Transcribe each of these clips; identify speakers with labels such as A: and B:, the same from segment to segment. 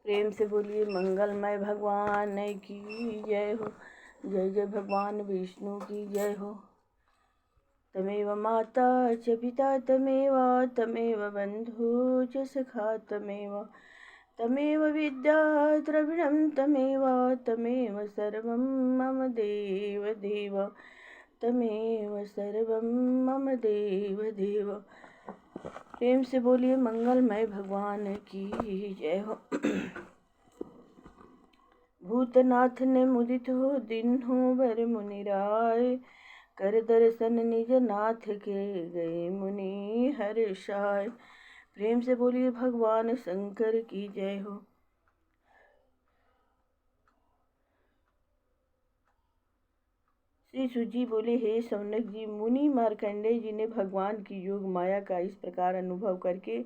A: प्रेम से बोलिए मंगलमय भगवान की जय हो। जय जय भगवान विष्णु की जय हो। तमेव माता च पिता तमेव बंधु च सखा तमेव विद्या द्रविणं तमेव सर्वं मम देव देव तमेव सर्वं मम देव देव। प्रेम से बोलिए मंगलमय भगवान की जय हो। भूतनाथ ने मुदित हो दिन हो बर मुनि राय, कर दर्शन निज नाथ के गए मुनि हर्षाय। प्रेम से बोलिए भगवान शंकर की जय हो। श्री सुजी बोले, हे सौनक जी, मुनि मार्कंडेय जी ने भगवान की योग माया का इस प्रकार अनुभव करके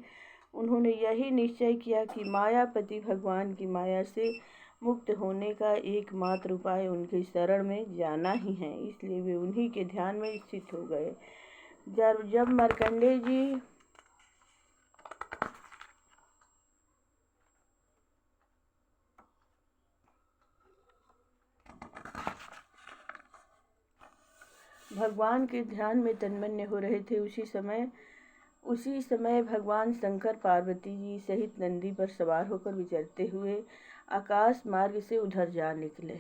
A: उन्होंने यही निश्चय किया कि मायापति भगवान की माया से मुक्त होने का एकमात्र उपाय उनके शरण में जाना ही है। इसलिए वे उन्हीं के ध्यान में स्थित हो गए। जब मार्कंडेय जी भगवान के ध्यान में तन्मय हो रहे थे, उसी समय भगवान शंकर पार्वती जी सहित नंदी पर सवार होकर विचरते हुए आकाश मार्ग से उधर जा निकले।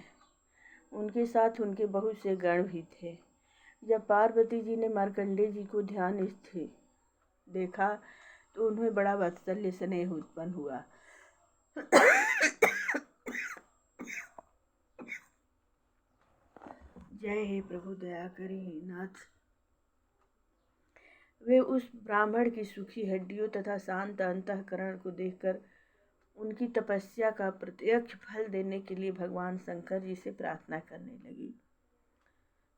A: उनके साथ उनके बहुत से गण भी थे। जब पार्वती जी ने मार्कंडेय जी को ध्यान स्थिर देखा तो उन्हें बड़ा वात्सल्य स्नेह उत्पन्न हुआ। जय हे प्रभु, दया करें हे नाथ। वे उस ब्राह्मण की सूखी हड्डियों तथा शांत अंतःकरण को देखकर उनकी तपस्या का प्रत्यक्ष फल देने के लिए भगवान शंकर जी से प्रार्थना करने लगी।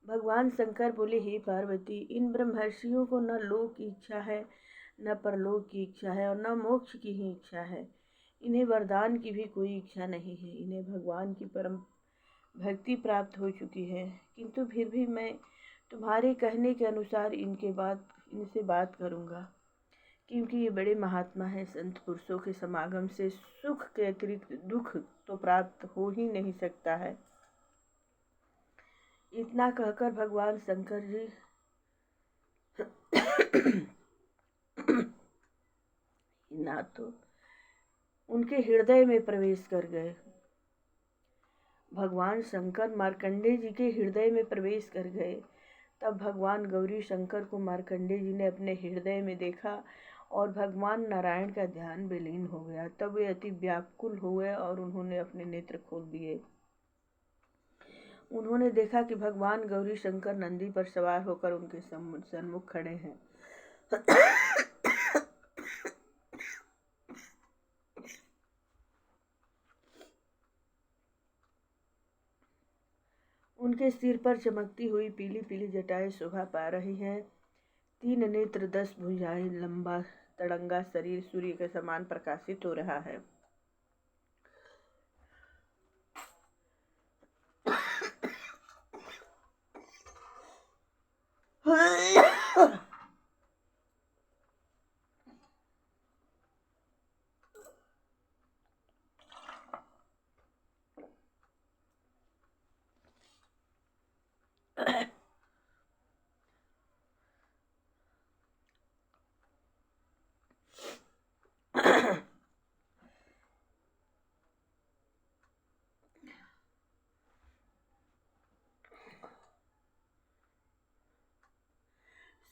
A: भगवान शंकर बोले, हे पार्वती, इन ब्रह्मर्षियों को न लोक की इच्छा है, न परलोक की इच्छा है और न मोक्ष की ही इच्छा है। इन्हें वरदान की भी कोई इच्छा नहीं है। इन्हें भगवान की परम भक्ति प्राप्त हो चुकी है, किंतु फिर भी मैं तुम्हारे कहने के अनुसार इनसे बात करूँगा, क्योंकि ये बड़े महात्मा हैं। संत पुरुषों के समागम से सुख के अतिरिक्त दुख तो प्राप्त हो ही नहीं सकता है। इतना कहकर भगवान शंकर जी ना तो उनके हृदय में प्रवेश कर गए। भगवान शंकर मार्कंडेय जी के हृदय में प्रवेश कर गए। तब भगवान गौरी शंकर को मार्कंडेय जी ने अपने हृदय में देखा और भगवान नारायण का ध्यान विलीन हो गया। तब वे अति व्याकुल हो गए और उन्होंने अपने नेत्र खोल दिए। उन्होंने देखा कि भगवान गौरी शंकर नंदी पर सवार होकर उनके सम्मुख खड़े हैं। उनके सिर पर चमकती हुई पीली पीली जटाएं शोभा पा रही हैं। 3 नेत्र 10 भुजाएं, लंबा तड़ंगा शरीर सूर्य के समान प्रकाशित हो रहा है।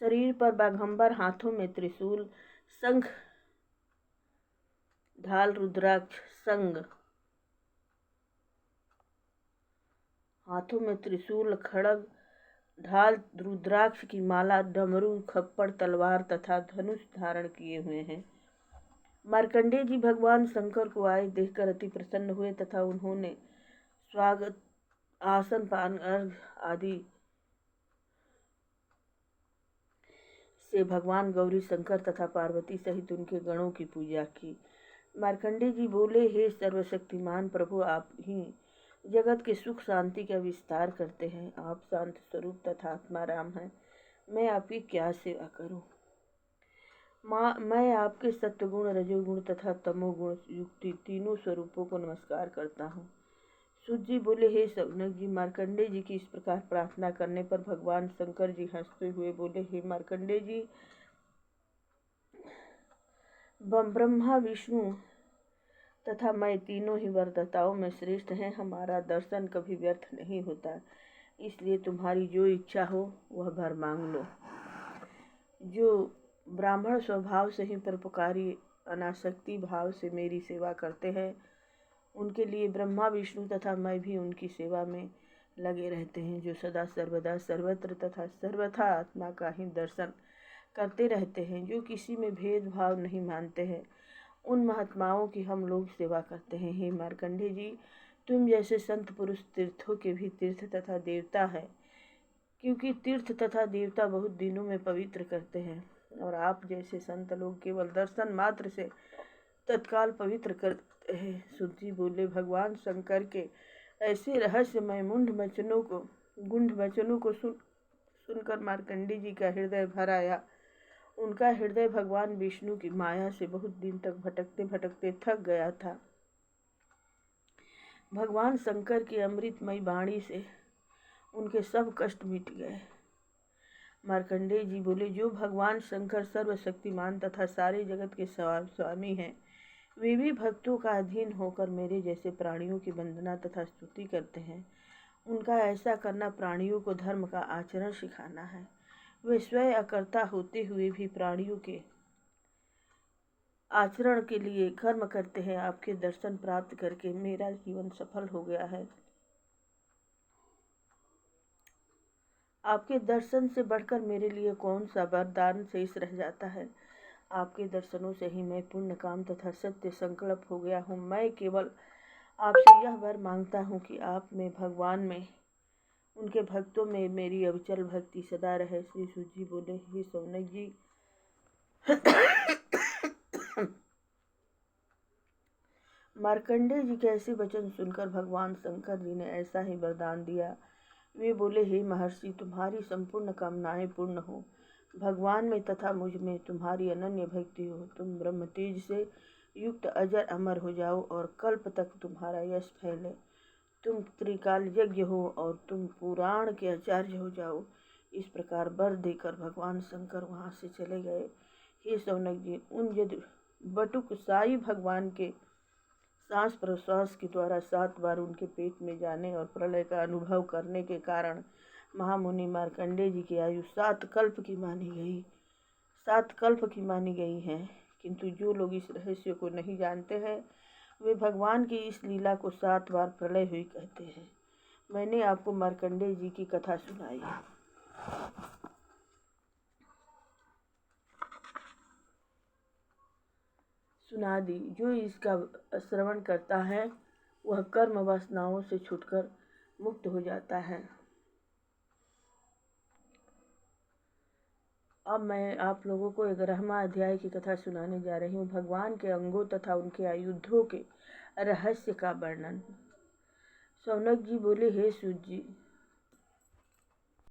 A: शरीर पर बाघंबर, हाथों में त्रिशूल, शंख, ढाल, रुद्राक्ष, हाथों में त्रिशूल, खड्ग, ढाल, रुद्राक्ष की माला, डमरू, खप्पड़, तलवार तथा धनुष धारण किए हुए हैं। मार्कंडेय जी भगवान शंकर को आए देखकर अति प्रसन्न हुए तथा उन्होंने स्वागत, आसन, पान, अर्घ आदि से भगवान गौरी शंकर तथा पार्वती सहित उनके गणों की पूजा की। मार्कंडेय जी बोले, हे सर्वशक्तिमान प्रभु, आप ही जगत के सुख शांति का विस्तार करते हैं। आप शांत स्वरूप तथा आत्मा राम हैं। मैं आपकी क्या सेवा करूं? मैं आपके सत्वगुण, रजोगुण तथा तमोगुण युक्ति तीनों स्वरूपों को नमस्कार करता हूँ। सूत जी बोले, हे शौनक जी, मार्कंडेय जी की इस प्रकार प्रार्थना करने पर भगवान शंकर जी हंसते हुए बोले, हे मार्कंडेय जी, ब्रह्मा, विष्णु तथा मैं तीनों ही वरदाताओं में श्रेष्ठ हैं। हमारा दर्शन कभी व्यर्थ नहीं होता, इसलिए तुम्हारी जो इच्छा हो वह वर मांग लो। जो ब्राह्मण स्वभाव से ही परोपकारी अनासक्ति भाव से मेरी सेवा करते हैं, उनके लिए ब्रह्मा, विष्णु तथा मैं भी उनकी सेवा में लगे रहते हैं। जो सदा सर्वदा सर्वत्र तथा सर्वथा आत्मा का ही दर्शन करते रहते हैं, जो किसी में भेदभाव नहीं मानते हैं, उन महात्माओं की हम लोग सेवा करते हैं। हे मार्कंडेय जी, तुम जैसे संत पुरुष तीर्थों के भी तीर्थ तथा देवता है, क्योंकि तीर्थ तथा देवता बहुत दिनों में पवित्र करते हैं, और आप जैसे संत लोग केवल दर्शन मात्र से तत्काल पवित्र करते हैं। सूत जी बोले, भगवान शंकर के ऐसे रहस्यमय गुंड वचनों को सुनकर मार्कंडेय जी का हृदय भर आया। उनका हृदय भगवान विष्णु की माया से बहुत दिन तक भटकते भटकते थक गया था। भगवान शंकर की अमृतमयी वाणी से उनके सब कष्ट मिट गए। मार्कंडेय जी बोले, जो भगवान शंकर सर्वशक्तिमान तथा सारे जगत के स्वामी हैं, वे भी भक्तों का अधीन होकर मेरे जैसे प्राणियों की वंदना तथा स्तुति करते हैं। उनका ऐसा करना प्राणियों को धर्म का आचरण सिखाना है। वे स्वयं अकर्ता होते हुए भी प्राणियों के आचरण के लिए कर्म करते हैं। आपके दर्शन प्राप्त करके मेरा जीवन सफल हो गया है। आपके दर्शन से बढ़कर मेरे लिए कौन सा वरदान शेष रह जाता है। आपके दर्शनों से ही मैं पुण्य काम तथा सत्य संकल्प हो गया हूँ। मैं केवल आपसे यह वर मांगता हूँ कि आप में, भगवान में, उनके भक्तों में मेरी अविचल भक्ति सदा रहे। श्री सूत जी बोले, हे शौनक जी, मार्कंडेय जी के ऐसे वचन सुनकर भगवान शंकर जी ने ऐसा ही वरदान दिया। वे बोले, हे महर्षि, तुम्हारी संपूर्ण कामनाएं पूर्ण हो। भगवान में तथा मुझ में तुम्हारी अनन्य भक्ति हो। तुम ब्रह्म तेज से युक्त अजर अमर हो जाओ और कल्प तक तुम्हारा यश फैले। तुम त्रिकाल यज्ञ हो और तुम पुराण के आचार्य हो जाओ। इस प्रकार वर देकर भगवान शंकर वहाँ से चले गए। हे शौनक जी, उन बटुक साई भगवान के सांस प्रश्वास के द्वारा 7 बार उनके पेट में जाने और प्रलय का अनुभव करने के कारण महामुनि मार्कंडेय जी की आयु 7 कल्प की मानी गई है। किंतु जो लोग इस रहस्य को नहीं जानते हैं, वे भगवान की इस लीला को 7 बार प्रलय हुई कहते हैं। मैंने आपको मार्कंडेय जी की कथा सुना दी। जो इसका श्रवण करता है वह कर्म वासनाओं से छूटकर मुक्त हो जाता है। अब मैं आप लोगों को 11वां अध्याय की कथा सुनाने जा रही हूँ। भगवान के अंगों तथा उनके आयुधों के रहस्य का वर्णन। शौनक जी बोले, हे सूत जी,